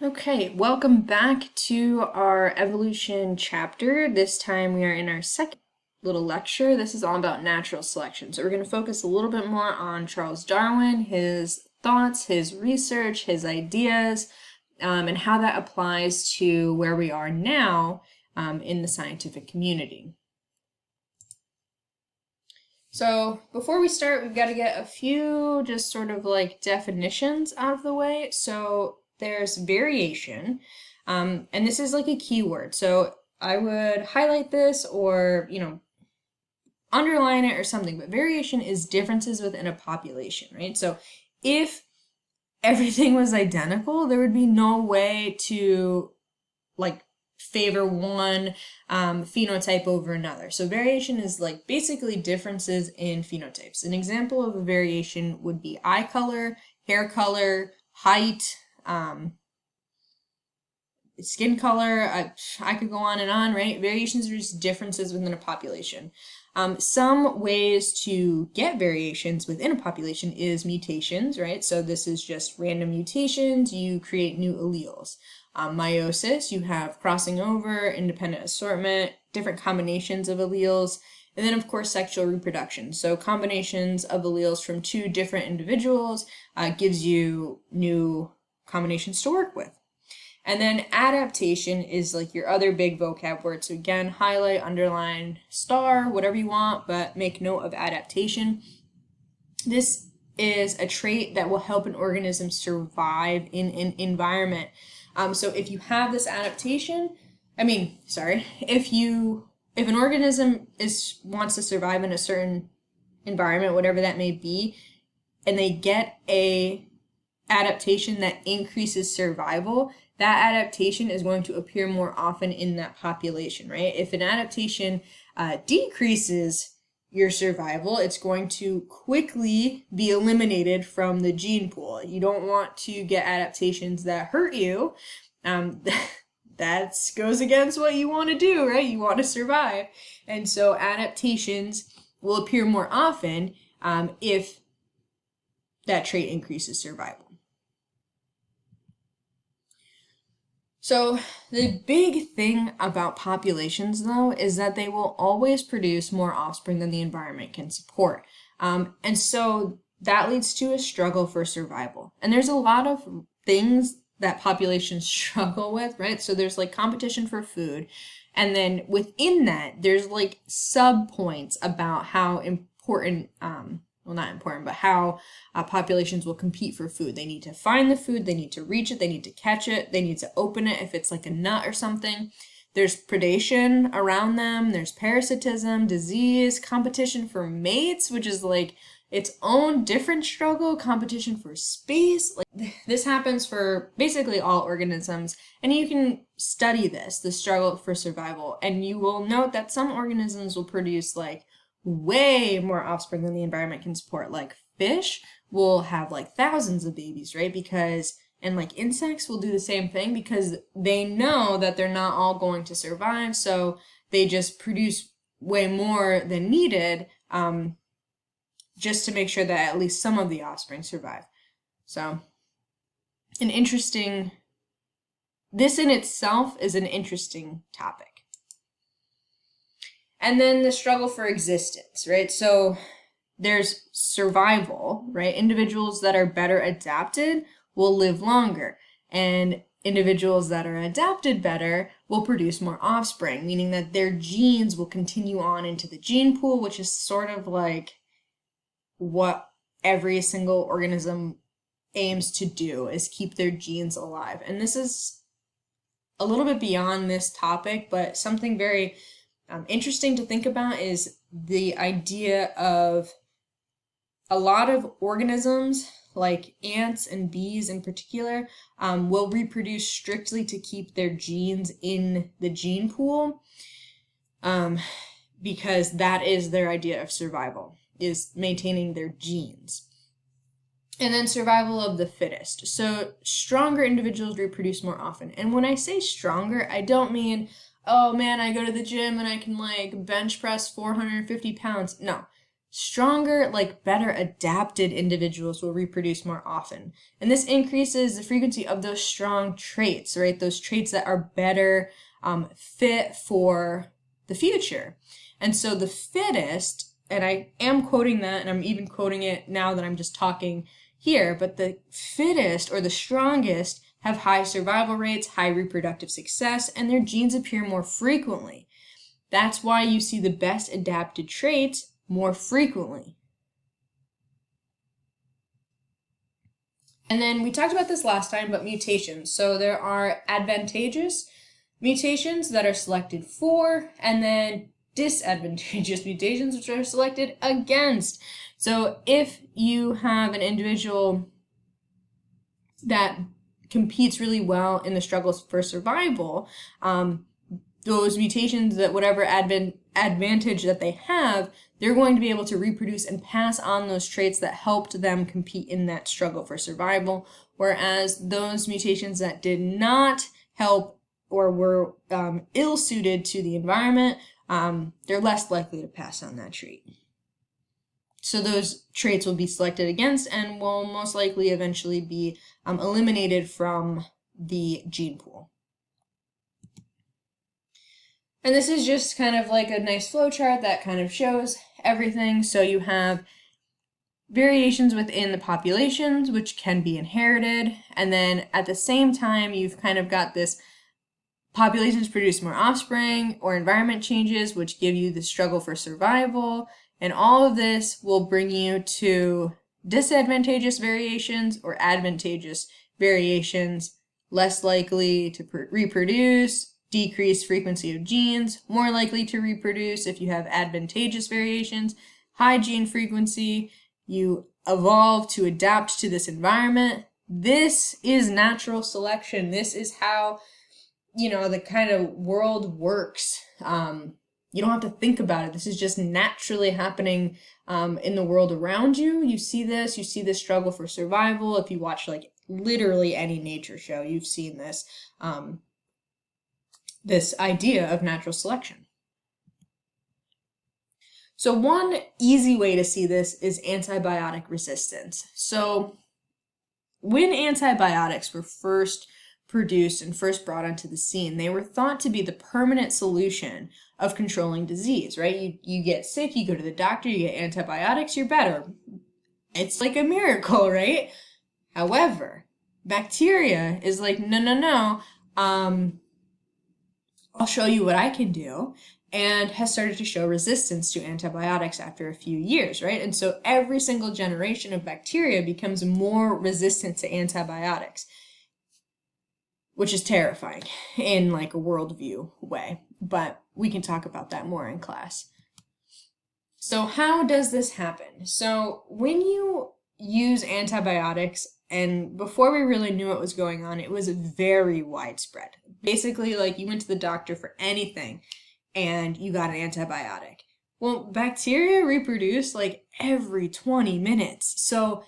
Okay, welcome back to our evolution chapter. This time we are in our second little lecture. This is all about natural selection. So we're going to focus a little bit more on Charles Darwin, his thoughts, his research, his ideas, and how that applies to where we are now in the scientific community. So before we start, we've got to get a few just sort of like definitions out of the way. So there's variation, and this is like a keyword. So I would highlight this or, underline it or something, but variation is differences within a population, right? So if everything was identical, there would be no way to like favor one phenotype over another. So variation is like basically differences in phenotypes. An example of a variation would be eye color, hair color, height, skin color. I could go on, right? Variations are just differences within a population. Some ways to get variations within a population is mutations, right? So this is just random mutations. You create new alleles. Meiosis, you have crossing over, independent assortment, different combinations of alleles, and then of course sexual reproduction. So combinations of alleles from two different individuals gives you new combinations to work with. And then adaptation is like your other big vocab word. So again, highlight, underline, star, whatever you want, but make note of adaptation. This is a trait that will help an organism survive in an environment. So if you have this adaptation, if an organism wants to survive in a certain environment, whatever that may be, and they get a adaptation that increases survival, that adaptation is going to appear more often in that population, right? If an adaptation decreases your survival, it's going to quickly be eliminated from the gene pool. You don't want to get adaptations that hurt you. That goes against what you want to do, right? You want to survive. And so adaptations will appear more often if that trait increases survival. So the big thing about populations, though, is that they will always produce more offspring than the environment can support. And so that leads to a struggle for survival. And there's a lot of things that populations struggle with, right? So there's like competition for food. And then within that, there's like sub-points about how important well, not important, but how populations will compete for food. They need to find the food, they need to reach it, they need to catch it, they need to open it if it's like a nut or something. There's predation around them, there's parasitism, disease, competition for mates, which is like its own different struggle, competition for space. Like this happens for basically all organisms, and you can study this, the struggle for survival, and you will note that some organisms will produce like way more offspring than the environment can support. Like fish will have like thousands of babies, right? And like insects will do the same thing because they know that they're not all going to survive, so they just produce way more than needed just to make sure that at least some of the offspring survive. So this in itself is an interesting topic. And then the struggle for existence, right? So there's survival, right? Individuals that are better adapted will live longer, and individuals that are adapted better will produce more offspring, meaning that their genes will continue on into the gene pool, which is sort of like what every single organism aims to do, is keep their genes alive. And this is a little bit beyond this topic, but something very interesting to think about is the idea of a lot of organisms, like ants and bees in particular, will reproduce strictly to keep their genes in the gene pool, because that is their idea of survival, is maintaining their genes. And then survival of the fittest. So stronger individuals reproduce more often. And when I say stronger, I don't mean, oh man, I go to the gym and I can like bench press 450 pounds. No. stronger, like better adapted individuals will reproduce more often. And this increases the frequency of those strong traits, right? Those traits that are better fit for the future. And so the fittest, and I am quoting that, and I'm even quoting it now that I'm just talking here, but the fittest or the strongest have high survival rates, high reproductive success, and their genes appear more frequently. That's why you see the best adapted traits more frequently. And then we talked about this last time, but mutations. So there are advantageous mutations that are selected for, and then disadvantageous mutations which are selected against. So if you have an individual that competes really well in the struggles for survival, those mutations, that whatever advantage that they have, they're going to be able to reproduce and pass on those traits that helped them compete in that struggle for survival. Whereas those mutations that did not help or were ill-suited to the environment, they're less likely to pass on that trait. So those traits will be selected against and will most likely eventually be eliminated from the gene pool. And this is just kind of like a nice flow chart that kind of shows everything. So you have variations within the populations, which can be inherited. And then at the same time, you've kind of got this populations produce more offspring or environment changes, which give you the struggle for survival. And all of this will bring you to disadvantageous variations or advantageous variations, less likely to reproduce, decreased frequency of genes, more likely to reproduce if you have advantageous variations, high gene frequency, you evolve to adapt to this environment. This is natural selection. This is how, the kind of world works. You don't have to think about it. This is just naturally happening in the world around you. You see this struggle for survival. If you watch like literally any nature show, you've seen this. This idea of natural selection. So one easy way to see this is antibiotic resistance. So when antibiotics were first produced and first brought onto the scene, they were thought to be the permanent solution of controlling disease, right? You get sick, you go to the doctor, you get antibiotics, you're better. It's like a miracle, right? However, bacteria is like, no, I'll show you what I can do, and has started to show resistance to antibiotics after a few years, right? And so every single generation of bacteria becomes more resistant to antibiotics, which is terrifying in like a worldview way, but we can talk about that more in class. So how does this happen? So when you use antibiotics, and before we really knew what was going on, it was very widespread. Basically, like you went to the doctor for anything and you got an antibiotic. Well, bacteria reproduce like every 20 minutes. So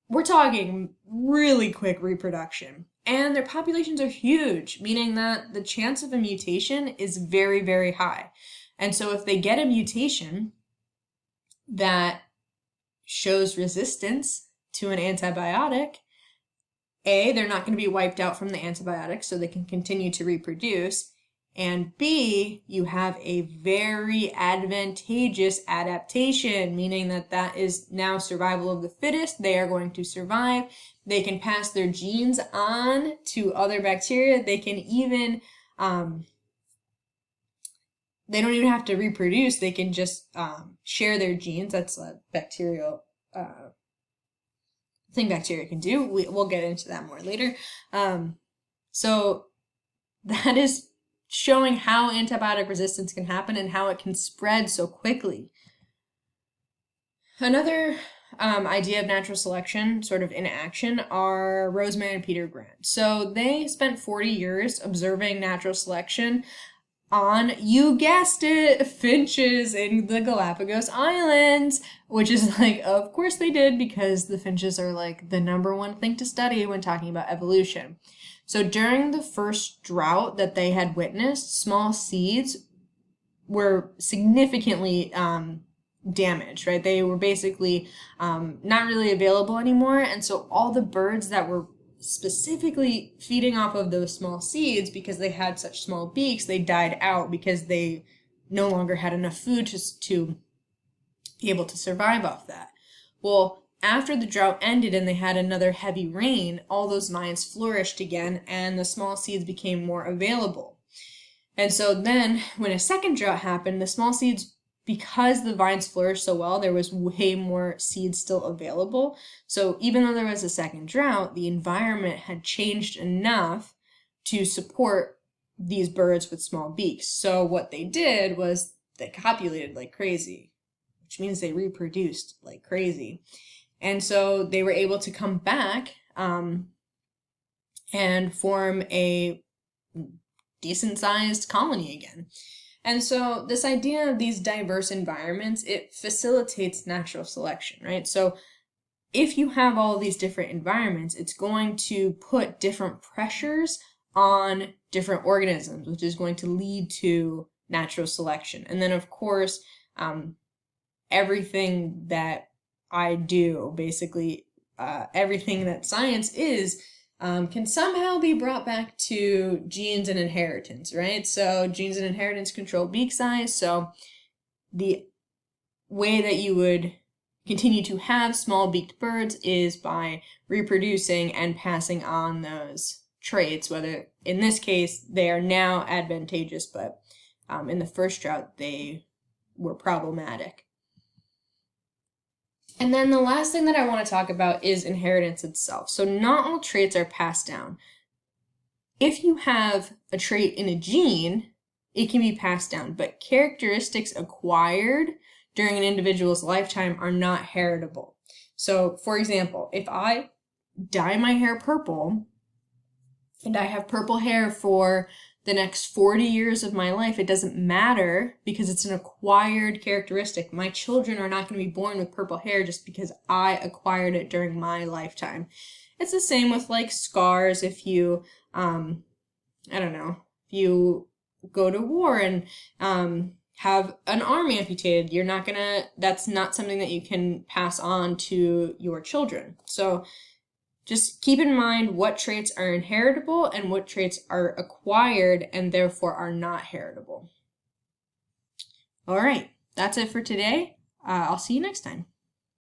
we're talking really quick reproduction. And their populations are huge, meaning that the chance of a mutation is very, very high. And so if they get a mutation that shows resistance to an antibiotic, A, they're not going to be wiped out from the antibiotic, so they can continue to reproduce, and B, you have a very advantageous adaptation, meaning that that is now survival of the fittest. They are going to survive. They can pass their genes on to other bacteria. They can even, they don't even have to reproduce. They can just share their genes. That's a bacterial thing bacteria can do. We'll get into that more later. So that is showing how antibiotic resistance can happen and how it can spread so quickly. Another idea of natural selection, sort of in action, are Roseman and Peter Grant. So they spent 40 years observing natural selection on, you guessed it, finches in the Galapagos Islands, which is like, of course they did, because the finches are like the #1 thing to study when talking about evolution. So during the first drought that they had witnessed, small seeds were significantly damaged, right? They were basically not really available anymore. And so all the birds that were specifically feeding off of those small seeds, because they had such small beaks, they died out because they no longer had enough food to be able to survive off that. Well, after the drought ended and they had another heavy rain, all those vines flourished again and the small seeds became more available. And so then when a second drought happened, the small seeds, because the vines flourished so well, there was way more seeds still available. So even though there was a second drought, the environment had changed enough to support these birds with small beaks. So what they did was they copulated like crazy, which means they reproduced like crazy. And so they were able to come back and form a decent sized colony again. And so this idea of these diverse environments, it facilitates natural selection, right? So if you have all these different environments, it's going to put different pressures on different organisms, which is going to lead to natural selection. And then of course, everything that I do, basically everything that science is, can somehow be brought back to genes and inheritance, right? So genes and inheritance control beak size. So the way that you would continue to have small beaked birds is by reproducing and passing on those traits, whether in this case they are now advantageous, but in the first drought they were problematic. And then the last thing that I want to talk about is inheritance itself. So not all traits are passed down. If you have a trait in a gene, it can be passed down, but characteristics acquired during an individual's lifetime are not heritable. So for example, if I dye my hair purple and I have purple hair for the next 40 years of my life, it doesn't matter because it's an acquired characteristic. My children are not going to be born with purple hair just because I acquired it during my lifetime. It's the same with like scars. If you, I don't know, if you go to war and have an arm amputated, you're not gonna, that's not something that you can pass on to your children. So just keep in mind what traits are inheritable and what traits are acquired and therefore are not heritable. All right, that's it for today. I'll see you next time.